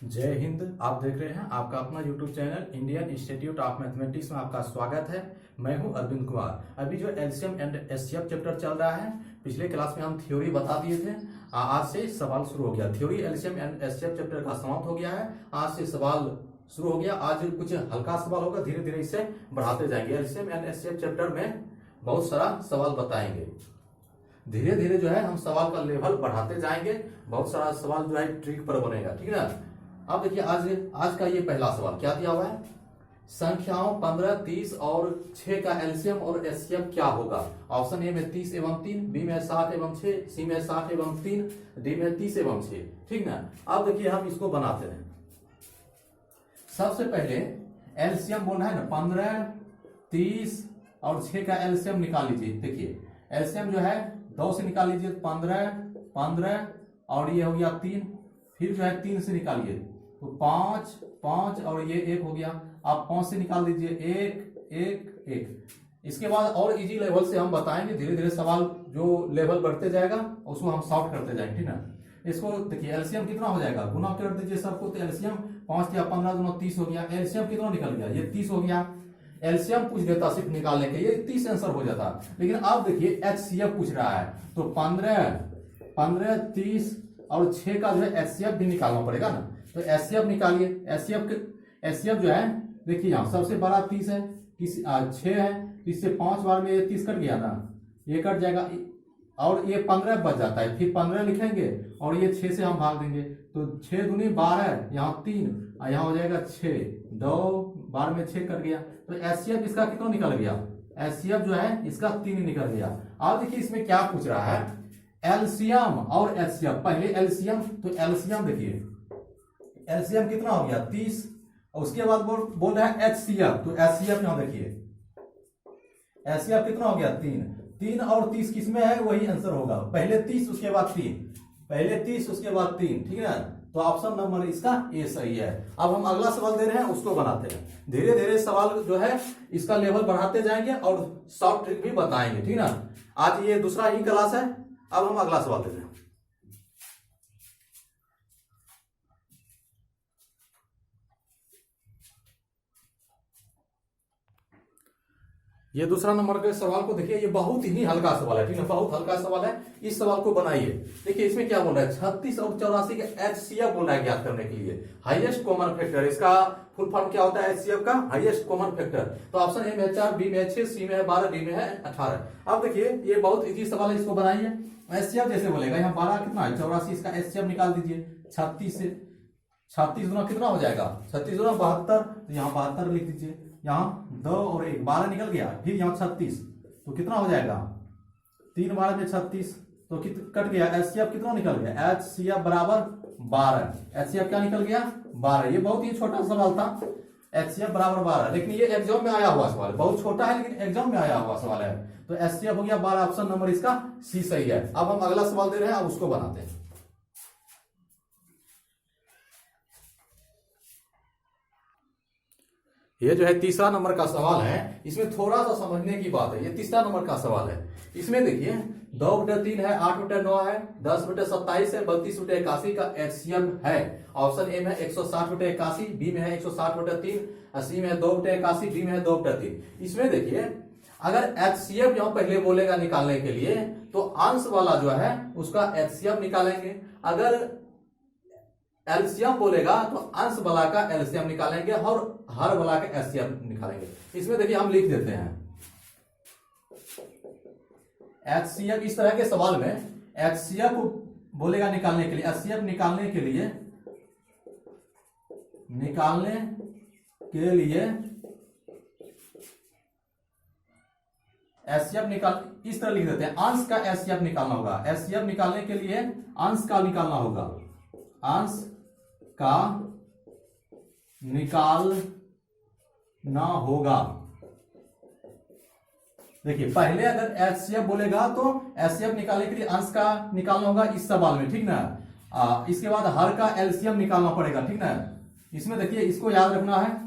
जय हिंद। आप देख रहे हैं आपका अपना YouTube channel Indian institute of mathematics में आपका स्वागत है। मैं हूं अरविंद कुमार। अभी जो एलसीएम एंड एचसीएफ चैप्टर चल रहा है, पिछले क्लास में हम थ्योरी बता दिए थे। आज से सवाल शुरू हो गया। Theory LCM and HCF chapter का समाप्त हो गया है। आज से सवाल शुरू हो गया। आज कुछ हल्का सवाल होगा, धीरे धीरे इसे बढ़ाते जाएंगे। एलसीएम एंड एचसीएफ चैप्टर में बहुत सारा सवाल बताएंगे। धीरे धीरे जो है हम सवाल का लेवल बढ़ाते जाएंगे। बहुत सारा सवाल जो है ट्रिक पर बनेगा, ठीक है ना। अब देखिए आज का ये पहला सवाल क्या दिया हुआ है। संख्याओं 15, 30 और 6 का एलसीएम और एचसीएफ क्या होगा। ऑप्शन ए में 30 एवं 3, बी में 7 एवं 6, सी में 7 एवं 3, डी में 30 एवं 6, ठीक ना। अब देखिए हम इसको बनाते हैं। सबसे पहले एलसीएम बोलना है ना, 15, 30 और 6 का एलसीएम निकाल लीजिए। देखिए एलसीएम जो है 2 से निकाल लीजिए, 15 और ये हो गया 3, फिर जो है 3 से निकालिए तो 5 और ये 1 हो गया। आप 5 से निकाल दीजिए 1। इसके बाद और इजी लेवल से हम बताएंगे। धीरे धीरे सवाल जो लेवल बढ़ते जाएगा उसको हम सॉल्व करते जाएंगे, ठीक ना। इसको देखिए एलसीएम कितना हो जाएगा, गुना कर दीजिए सबको। तो एलसीएम 5 या 15 दूना 30 हो गया। एलसीएम कितना निकल गया, ये 30 हो गया। एलसीएम पूछ देता सिर्फ निकालने के, ये 30 आंसर हो जाता। लेकिन अब देखिए एचसीएफ पूछ रहा है, तो 15, 30 और 6 का जो है एचसीएफ भी निकालना पड़ेगा ना। तो एचसीएफ निकालिए। एचसीएफ जो है देखिए यहाँ सबसे बड़ा 30 है, 6 है, इससे 5 बार में ये 30 कट गया ना, ये कट जाएगा और ये 15 बच जाता है। फिर 15 लिखेंगे और ये 6 से हम भाग देंगे तो 6 दूनी 12, यहाँ 3 और यहाँ हो जाएगा 6, 2 बार में 6 कट गया। तो एचसीएफ इसका कितना निकल गया, एचसीएफ जो है इसका 3 निकल गया। अब देखिए इसमें क्या पूछ रहा है, एलसीएम और एचसीएफ। पहले एलसीएम, तो एलसीएम देखिए एलसीएम कितना हो गया 30, और उसके बाद बोल रहा है एचसीएफ। तो एचसीएफ यहां देखिए एचसीएफ कितना हो गया 3 और 30 किसमें है, वही आंसर होगा। पहले 30 उसके बाद 3, पहले 30 उसके बाद 3, ठीक है ना। तो ऑप्शन नंबर इसका ए सही है। अब हम अगला सवाल दे रहे हैं, उसको बनाते हैं। धीरे धीरे सवाल जो है इसका लेवल बढ़ाते जाएंगे और सॉफ्ट ट्रिक भी बताएंगे, ठीक ना। आज ये दूसरा ही क्लास है। अब हम अगला सवाल देते हैं। ये दूसरा नंबर के सवाल को देखिए, ये बहुत ही हल्का सवाल है, ठीक है, बहुत हल्का सवाल है। इस सवाल को बनाइए। देखिए इसमें क्या बोल रहा है, 36 और 84 का एचसीएफ बोल रहा है ज्ञात करने के लिए। हाईएस्ट कॉमन फैक्टर, इसका फुल फॉर्म क्या होता है एचसीएफ का, हाईएस्ट कॉमन फैक्टर। तो ऑप्शन ए में 4, बी में 6, सी में 12, डी में है 18। अब देखिए ये बहुत इजी सवाल है, इसको बनाइए। एचसीएफ जैसे बोलेगा, यहाँ 12 कितना है 84, इसका एचसीएफ निकाल दीजिए। 36 से 36 गुना कितना हो जाएगा, 36 गुना 72, तो यहाँ 72 लिख दीजिए। यहाँ 2 और 1 12 निकल गया। फिर यहाँ 36 तो कितना हो जाएगा, 3 12 में 36 तो कट गया। एचसीएफ कितना निकल गया, एचसीएफ बराबर 12। एचसीएफ क्या निकल गया 12। ये बहुत ही छोटा सवाल था, एचसीएफ बराबर 12, लेकिन ये एग्जाम में आया हुआ सवाल है। बहुत छोटा है लेकिन एग्जाम में आया हुआ सवाल है। तो एचसीएफ हो गया 12, ऑप्शन नंबर इसका सी सही है। अब हम अगला सवाल दे रहे हैं, अब उसको बनाते हैं। ये जो है तीसरा नंबर का सवाल है, इसमें थोड़ा सा समझने की बात है। ये तीसरा नंबर का सवाल है। इसमें देखिए 2/3 है, 8/9 है, 10/27 है, 32/81 का एचसीएफ है। ऑप्शन ए में 160/81, बी में है 160/3, सी में है 2/81, डी में है 2/3। इसमें देखिए अगर एचसीएफ जो पहले बोलेगा निकालने के लिए, तो अंश वाला जो है उसका एचसीएफ निकालेंगे। अगर एलसीएम बोलेगा तो अंश वाला का एलसीएम निकालेंगे और हर वाला का एचसीएफ निकालेंगे। इसमें देखिए हम लिख देते हैं एचसीएफ। इस तरह के सवाल में एचसीएफ बोलेगा निकालने के लिए, एचसीएफ निकालने के लिए एचसीएफ निकाल, इस तरह लिख देते हैं अंश का एचसीएफ निकालना होगा। एचसीएफ निकालने के लिए अंश का निकालना होगा, अंश का निकालना होगा। देखिए पहले अगर एचसीएफ बोलेगा तो एचसीएफ निकालने के लिए अंश का निकालना होगा इस सवाल में, ठीक ना। इसके बाद हर का एलसीएम निकालना पड़ेगा, ठीक ना। इसमें देखिए इसको याद रखना है।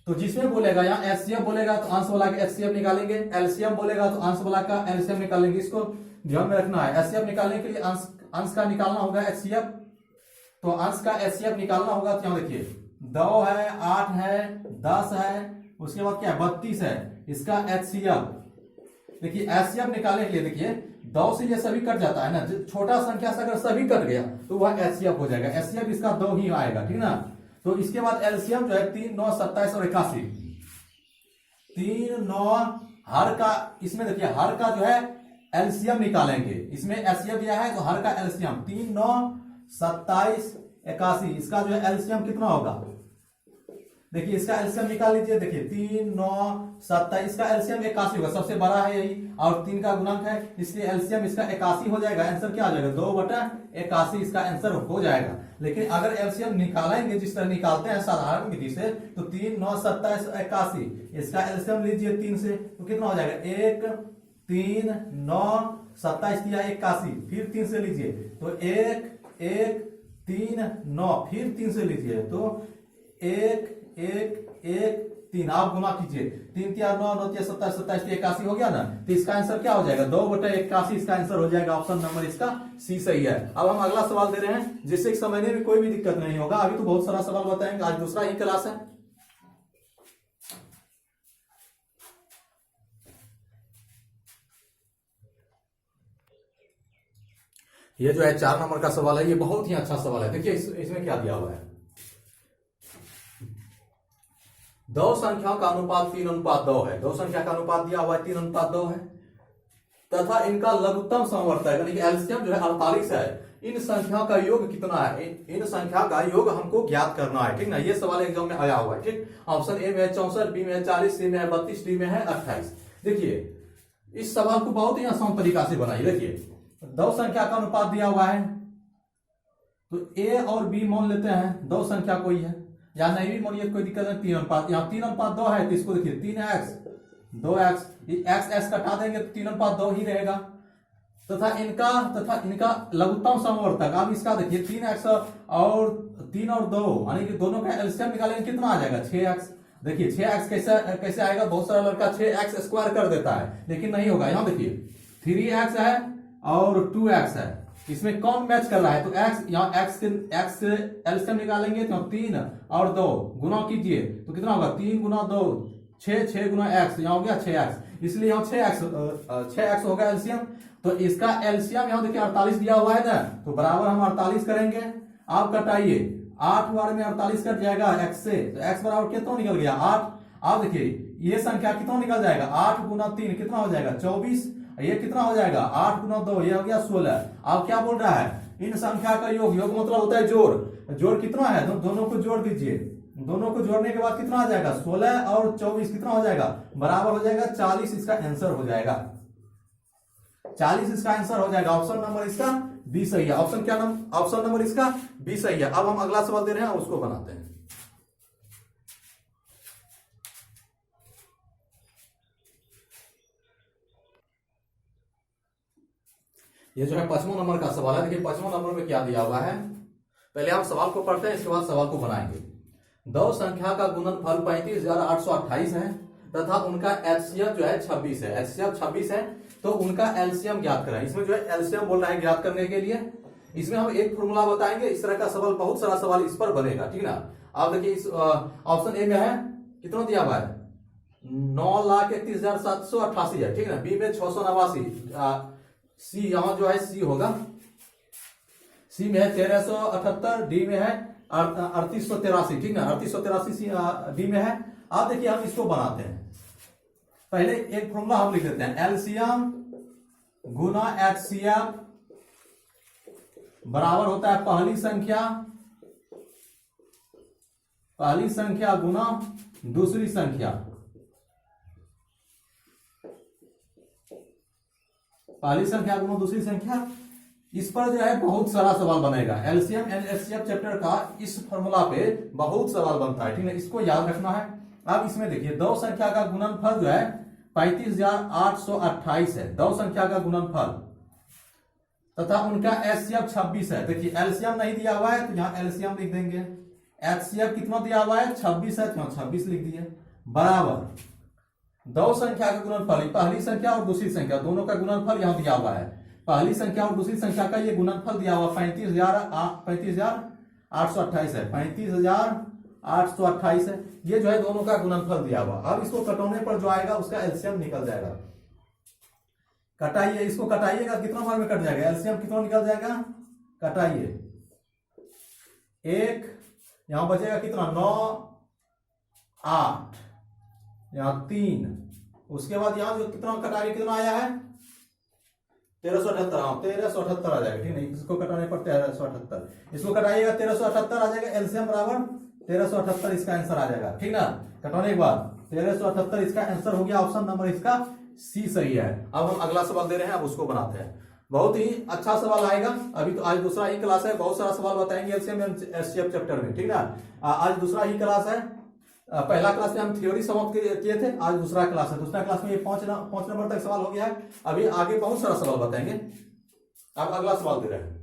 तो जिसमें बोलेगा यहाँ एचसीएफ बोलेगा तो अंश वाला का एचसीएफ निकालेंगे, एलसीएम बोलेगा तो अंश वाला का एलसीएम निकालेंगे। इसको ध्यान में रखना है। एचसीएफ निकालने के लिए अंश का निकालना होगा एचसीएफ, तो अंश का एचसीएफ निकालना होगा तो यहाँ देखिए 2 है, 8 है, 10 है, उसके बाद क्या है 32 है। इसका एचसीएफ देखिए, एचसीएफ निकालने के लिए देखिए 2 से ये सभी कट जाता है ना, छोटा संख्या से अगर सभी कट गया तो वह एचसीएफ हो जाएगा। एचसीएफ इसका 2 ही आएगा, ठीक ना। तो इसके बाद एलसीएम जो है 3, 9, 27 और 81। 3, 9 हर का, इसमें देखिए हर का जो है एलसीएम निकालेंगे। इसमें एचसीएफ दिया है तो हर का एलसीएम 3, 9, 27, 81। इसका जो है एलसीएम कितना होगा, देखिए इसका एलसीएम निकाल लीजिए। देखिए 3, 9, 27, इसका एलसीएम 81 होगा, सबसे बड़ा है यही, और 3 का गुणक है, इसलिए एलसीएम इसका 81 हो जाएगा। आंसर क्या आ जाएगा 2/81 इसका आंसर हो जाएगा। लेकिन अगर एलसीएम निकालेंगे जिस तरह निकालते हैं साधारण विधि से, तो 3, 9, 27, 81, इसका एलसीएम लीजिए 3 से, तो कितना हो जाएगा 1, 3, 9, 27 या 81, फिर 3 से लीजिए तो 1, 1, 3, 9, फिर 3 से लीजिए तो 1, 1, 1, 3, आप गुना कीजिए 3, 4, 9, 9, 27, 27, 81 हो गया ना। तो इसका आंसर क्या हो जाएगा 2/81 इसका आंसर हो जाएगा। ऑप्शन नंबर इसका सी सही है। अब हम अगला सवाल दे रहे हैं जिससे समझने में कोई भी दिक्कत नहीं होगा। अभी तो बहुत सारा सवाल बताएंगे, आज दूसरा ही क्लास है। ये जो है 4 नंबर का सवाल है, ये बहुत ही अच्छा सवाल है। देखिए इसमें क्या दिया हुआ है, 2 संख्याओं का अनुपात 3:2 है। 2 संख्या का अनुपात दिया हुआ है 3:2 है, तथा इनका लघुत्तम समवर्तक यानी कि एलसीएम जो है 48 है। इन संख्याओं का योग कितना है, इन संख्या का योग हमको ज्ञात करना है, ठीक ना। ये सवाल एग्जाम में आया हुआ है, ठीक। ऑप्शन ए में है 64, बी में है 40, सी में है 32, डी में है 28। देखिए इस सवाल को बहुत ही आसान तरीका से बनाइए। देखिए 2 संख्या का अनुपात दिया हुआ है, तो ए और बी मान लेते हैं 2 संख्या कोई है, या नहीं भी मानिए कोई दिक्कत नहीं। 3 अनुपात, यहाँ 3:2 है तो इसको देखिए 3x 2x, x कटा देंगे तो 3:2 ही रहेगा। तथा इनका लघुत्तम समवर्तक, अब इसका देखिए 3x और 3 और 2 यानी कि दोनों का एलसीएम निकालेंगे कितना आ जाएगा 6x। देखिए 6x कैसे आएगा, बहुत सारा लड़का 6x² कर देता है, लेकिन नहीं होगा। यहाँ देखिए 3x है और 2x है, इसमें कौन मैच कर रहा है, तो x, यहाँ x से एलसीएम निकालेंगे तो 3 और 2 गुना कीजिए तो कितना होगा 3 गुना 2 6, 6 गुना x, यहाँ हो गया 6x, इसलिए यहाँ 6x होगा एलसीएम। तो इसका एलसीएम यहाँ देखिए 48 दिया हुआ है ना, तो बराबर हम 48 करेंगे। आप कटाइए 8 बार में 48 कट जाएगा x से, तो x बराबर कितना निकल गया 8। आप देखिए ये संख्या कितना निकल जाएगा 8 गुना 3 कितना हो जाएगा 24, ये कितना हो जाएगा 8 गुना 2 ये हो गया 16। आप क्या बोल रहा है, इन संख्या का योग मतलब होता है जोड़ कितना है, दोनों को जोड़ दीजिए। दोनों को जोड़ने के बाद कितना आ जाएगा 16 और 24 कितना हो जाएगा बराबर हो जाएगा 40, इसका आंसर हो जाएगा 40, इसका आंसर हो जाएगा। ऑप्शन नंबर इसका बी सही है। ऑप्शन नंबर इसका बी सही है। अब हम अगला सवाल दे रहे हैं, उसको बनाते हैं। ये जो है 55 नंबर का सवाल है। देखिए 55 नंबर में क्या दिया हुआ है, पहले हम सवाल को पढ़ते हैं, इसके बाद सवाल को बनाएंगे। 2 संख्या का गुणनफल 35,828 है तथा उनका एचसीएफ जो है 26 है। एचसीएफ 26 है तो उनका एलसीएम ज्ञात करें। इसमें जो है एलसीएम बोल रहा है ज्ञात करने के लिए। इसमें हम एक फॉर्मूला बताएंगे, इस तरह का सवाल, बहुत सारा सवाल इस पर बनेगा, ठीक ना। आप देखिए इस ऑप्शन ए में है कितना दिया हुआ है 9,31,788 है, ठीक है। बी में 689, सी यहां जो है सी होगा, सी में है 1378, डी में है 3883, ठीक ना। 3883 डी में है। आप देखिए हम इसको बनाते हैं, पहले एक फॉर्मूला हम लिख देते हैं, एलसीएम गुना एचसीएफ बराबर होता है पहली संख्या गुना दूसरी संख्या। पहली संख्या गुना दूसरी संख्या। इस पर जो है बहुत सारा सवाल बनेगा। एलसीएम एंड एचसीएफ चैप्टर का इस फॉर्मूला पे बहुत सवाल बनता है, ठीक है, इसको याद रखना है। अब इसमें देखिए 2 संख्या का गुणनफल जो है 35,828 है, 2 संख्या का गुणनफल तथा उनका एचसीएफ 26 है। देखिए एलसीएम नहीं दिया हुआ है तो यहाँ एलसीएम लिख देंगे, एचसीएफ कितना दिया हुआ है 26 है तो यहाँ 26 लिख दिए, बराबर 2 संख्या का गुणनफल, पहली संख्या और दूसरी संख्या दोनों का गुणनफल यहाँ दिया हुआ है। पहली संख्या और दूसरी संख्या का ये गुणनफल दिया हुआ 35,000 828 है, 35,828 है। ये जो है दोनों का गुणनफल दिया हुआ। अब इसको कटौने पर जो आएगा उसका एलसीएम निकल जाएगा। कटाइए, इसको कटाइएगा कितना बार में कट जाएगा, एलसीएम कितना निकल जाएगा, कटाइए। एक यहां बचेगा कितना, 9 8, यहां 3, उसके बाद यहां जो कितना कटाइए, कितना आया है 1378, हाँ 1378 आ जाएगा, ठीक है। इसको कटाने पर 1378, इसको कटाइएगा 1378 आ जाएगा, एलसीएम बराबर 1378 इसका आंसर आ जाएगा, ठीक ना। कटाने के बाद 1378 इसका आंसर हो गया, ऑप्शन नंबर इसका सी सही है। अब हम अगला सवाल दे रहे हैं, अब उसको बनाते हैं। बहुत ही अच्छा सवाल आएगा। अभी तो आज दूसरा ही क्लास है, बहुत सारा सवाल बताएंगे एलसीएम एंड एचसीएफ चैप्टर में, ठीक ना। आज दूसरा ही क्लास है। पहला क्लास में हम थ्योरी समाप्त किए थे, आज दूसरा क्लास है। दूसरा क्लास में ये 5 नंबर तक सवाल हो गया है। अभी आगे बहुत सारा सवाल बताएंगे। अब अगला सवाल दे रहे हैं।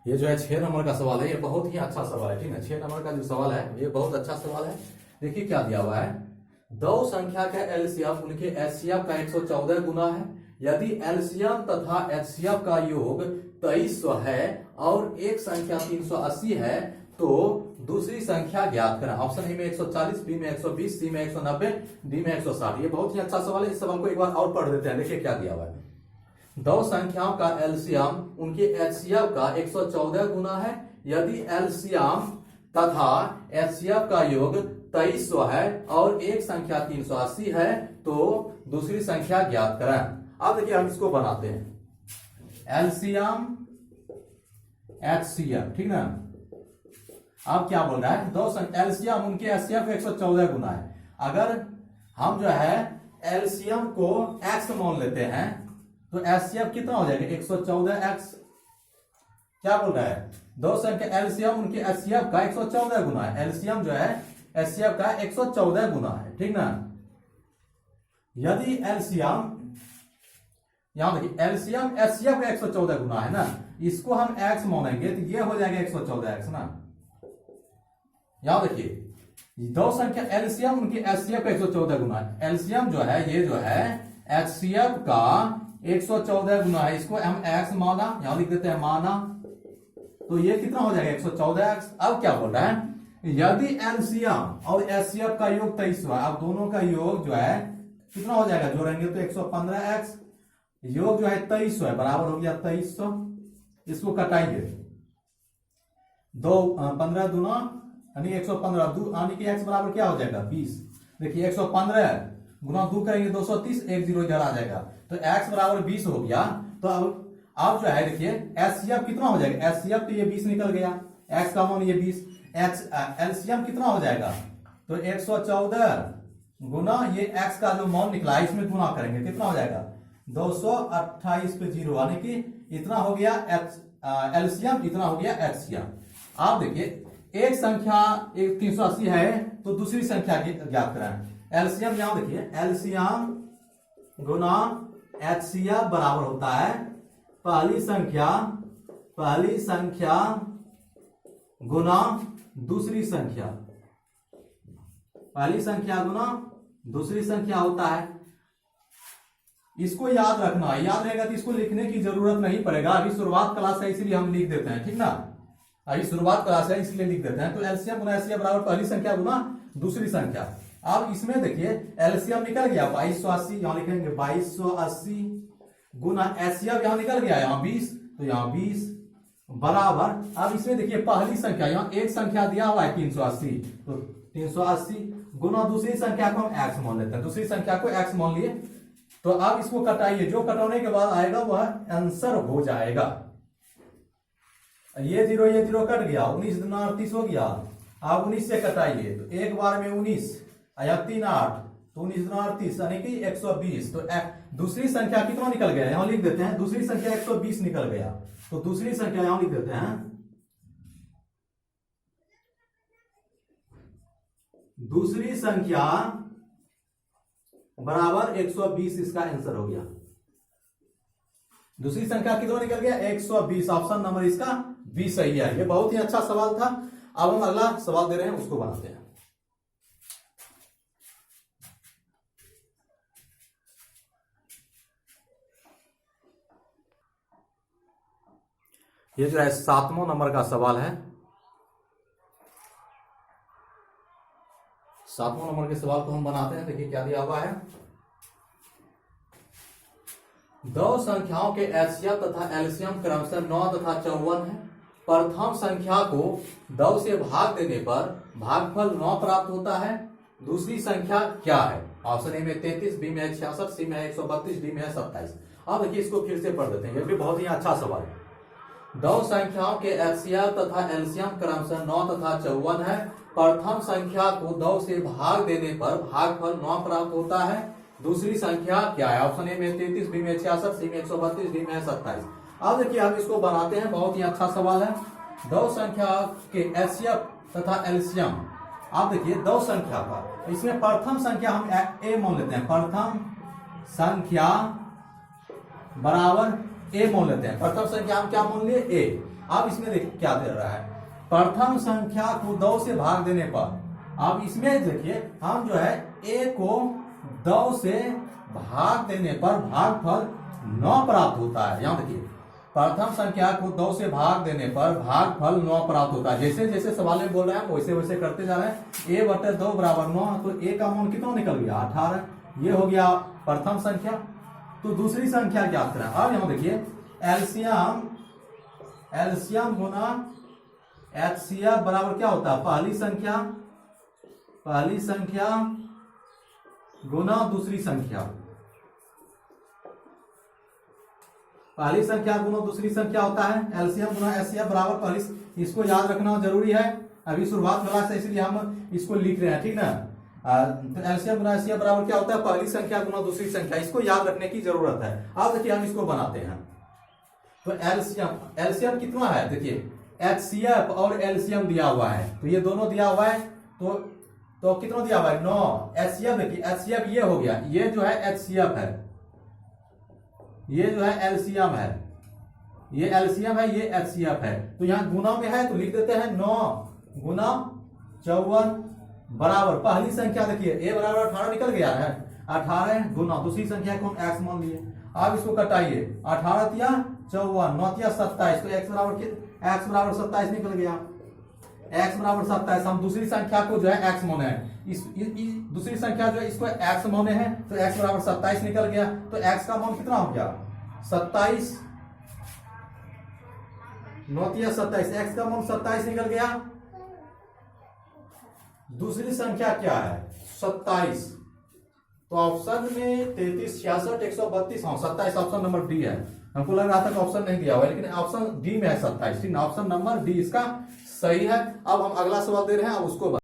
ये जो है 6 नंबर का सवाल है, ये बहुत ही अच्छा सवाल है, ठीक है। 6 नंबर का जो सवाल है ये बहुत अच्छा सवाल है। देखिए क्या दिया हुआ है, दो संख्या का एलसीएम उनके एचसीएफ का 114 गुना है। यदि एलसीएम तथा एचसीएफ का योग 2300 है और एक संख्या 380 है तो दूसरी संख्या ज्ञात करें। ऑप्शन ए में 140, बी में 120, सी में 190, डी में 160। ये बहुत ही अच्छा सवाल है। इस सवाल को एक बार और पढ़ देते हैं। देखिए क्या दिया हुआ है, दो संख्याओं का एलसीएम उनके एचसीएफ का 114 गुना है। यदि एलसीएम तथा एचसीएफ का योग 2300 है और एक संख्या 380 है तो दूसरी संख्या ज्ञात करें। अब देखिए हम इसको बनाते हैं, एलसीएम एचसीएफ, ठीक ना। अब क्या बोल रहा है, दो एलसीएम उनके एचसीएफ 114 गुना है। अगर हम जो है एलसीएम को एक्स मान लेते हैं तो एचसीएफ कितना हो जाएगा, 114x। क्या बोल रहा है, दो संख्या एलसीएम उनके एचसीएफ का 114 गुना है। एलसीएम जो है एचसीएफ का 114 गुना है, ठीक ना। यदि एलसीएम, यहां देखिए एलसीएम एचसीएफ का 114 गुना है ना, इसको हम x मानेंगे तो ये हो जाएगा 114x ना। यहां देखिए दो संख्या एलसीएम उनकी एचसीएफ का 114 गुना है। एलसीएम जो है ये जो है एचसीएफ का 114 गुना है, इसको हम x माना, यहां लिख देते हैं माना, तो ये कितना हो जाएगा 114x। अब क्या बोल रहा है, यदि एलसीएम और एचसीएफ का योग 2300 है, अब दोनों का योग जो है कितना हो जाएगा, जोड़ेंगे तो 115x, योग जो है 2300 है, बराबर हो गया 2300। इसको कटाइए, 15 दूना यानी 115, यानी कि x बराबर क्या हो जाएगा 20। देखिए 115 गुना 2 करेंगे 230, 1 0 इधर आ जाएगा तो x बराबर 20 हो गया। तो अब जो है देखिए एचसीएफ कितना हो जाएगा, एचसीएफ तो ये 20 निकल गया, x का मान ये 20, एलसीएम कितना हो जाएगा तो 114 गुना ये x का जो मान निकला है इसमें गुना करेंगे, कितना हो जाएगा 228 पे 0, यानी कि इतना हो गया एलसीएम, इतना हो गया एचसीएम। आप देखिए एक संख्या 380 है तो दूसरी संख्या ज्ञात करें। एलसीएम यहां देखिए, एलसीएम गुना एचसीएफ बराबर होता है पहली संख्या गुना दूसरी संख्या, पहली संख्या गुना दूसरी संख्या होता है। इसको याद रखना है, याद रहेगा तो इसको लिखने की जरूरत नहीं पड़ेगा। अभी शुरुआत क्लास है इसलिए हम लिख देते हैं, ठीक ना। अभी शुरुआत क्लास है इसलिए लिख देते हैं। तो एलसीएम गुना एचसीएफ बराबर पहली संख्या गुना दूसरी संख्या। अब इसमें देखिए एलसीएम निकल गया 2280, यहां लिखेंगे 2280 गुना एचसीएफ यहां निकल गया, यहां 20 तो यहां 20 बराबर। अब इसमें देखिए पहली संख्या, यहां एक संख्या दिया हुआ है 380, तो 380 गुना दूसरी संख्या को हम एक्स मान लेते हैं, दूसरी संख्या को एक्स मान लिए। तो अब इसको कटाइए, जो कटाने के बाद आएगा वह आंसर हो जाएगा। ये 0 कट गया, 19 दूना 38 हो गया। अब 19 से कटाइए तो एक बार में 19 या 3 8 तो 19 दूना 38 यानी कि 120। तो दूसरी संख्या कितना निकल गया, यहां लिख देते हैं दूसरी संख्या 120 निकल गया। तो दूसरी संख्या यहां लिख देते हैं, दूसरी संख्या बराबर 120, इसका आंसर हो गया। दूसरी संख्या कितना निकल गया 120, ऑप्शन नंबर इसका बी सही है। ये बहुत ही अच्छा सवाल था। अब हम अगला सवाल दे रहे हैं, उसको बनाते हैं। ये जो है 7वां नंबर का सवाल है। 7वां नंबर के सवाल को हम बनाते हैं। देखिए क्या दिया हुआ है। दो संख्याओं के एचसीएफ तथा एलसीएम क्रमशः 9 तथा 54 है। प्रथम संख्या को 2 से भाग देने पर भागफल 9 प्राप्त होता है। दूसरी संख्या क्या है? ऑप्शन ए में 33, बी में है 66, सी में है 132, डी में है 27। अब देखिए इसको फिर से पढ़ देते हैं, ये भी बहुत ही अच्छा सवाल है। दो संख्याओं के एचसीएफ तथा एलसीएम क्रमशः 9 तथा 54 है। प्रथम संख्या को 2 से भाग देने पर भागफल 9 प्राप्त होता है। दूसरी संख्या क्या है? ऑप्शन ए में 33, बी में 66, सी में 132, डी में है 27। अब देखिए हम इसको बनाते हैं, बहुत ही अच्छा सवाल है। दो संख्या के एचसीएफ तथा एलसीएम, आप देखिए दो संख्या का, इसमें प्रथम संख्या हम ए मान लेते हैं। प्रथम संख्या बराबर ए मान लेते हैं। प्रथम संख्या हम क्या मान लिए? ए। अब इसमें देखिए क्या दे रहा है, प्रथम संख्या को 2 से भाग देने पर, अब इसमें देखिए हम जो है ए को 2 से भाग देने पर भागफल 9 प्राप्त होता है। यहां देखिए प्रथम संख्या को 2 से भाग देने पर भागफल 9 प्राप्त होता है। जैसे जैसे सवाल में बोल रहे हैं वैसे वैसे करते जा रहे हैं। ए बटे 2 बराबर 9, तो ए का मान कितना निकल गया? 18। ये हो गया प्रथम संख्या। तो दूसरी संख्या क्या करें? अब यहां देखिए एलसीएम गुना एचसीएफ बराबर क्या होता है? पहली संख्या गुना दूसरी संख्या। पहली संख्या गुना दूसरी संख्या होता है एलसीएम गुना एचसीएफ बराबर पहली। इसको याद रखना जरूरी है, अभी शुरुआत क्लास है इसलिए हम इसको लिख रहे हैं, ठीक ना। तो एलसीएम गुना एचसीएफ बराबर क्या होता है? पहली संख्या गुना दूसरी संख्या। इसको याद रखने की जरूरत है। अब देखिए हम इसको बनाते हैं। तो एलसीएम कितना है? देखिए एचसीएफ और एलसीएम दिया हुआ है, तो ये दोनों दिया हुआ है। तो कितना दिया हुआ है? 9। एचसीएफ देखिए, एचसीएफ ये हो गया, ये जो है एचसीएफ है, ये जो है एलसीएम है, ये एलसीएम है, ये एचसीएफ है। तो यहां गुना में है तो लिख देते हैं 9 गुना 54 बराबर पहली संख्या देखिए ए बराबर 18 निकल गया है। 18 गुना दूसरी संख्या को हम एक्स मान लिए। अब इसको कटाइए, 18 तिया 54, 9 तिया 27, तो एक्स बराबर 27 निकल गया। एक्स बराबर 27, हम दूसरी संख्या को जो है एक्स माने हैं। इस दूसरी संख्या जो है इसको एक्स माने हैं, तो एक्स बराबर 27 निकल गया। तो एक्स का मान कितना हो गया? 27, 9 तिया 27, एक्स का मान 27 निकल गया। दूसरी संख्या क्या है? 27। तो ऑप्शन में 33, 66, 132, हाँ 27 ऑप्शन नंबर डी है। हमको लग रहा था कि ऑप्शन नहीं दिया हुआ है, लेकिन ऑप्शन डी में है 27। ऑप्शन नंबर डी इसका सही है। अब हम अगला सवाल दे रहे हैं, अब उसको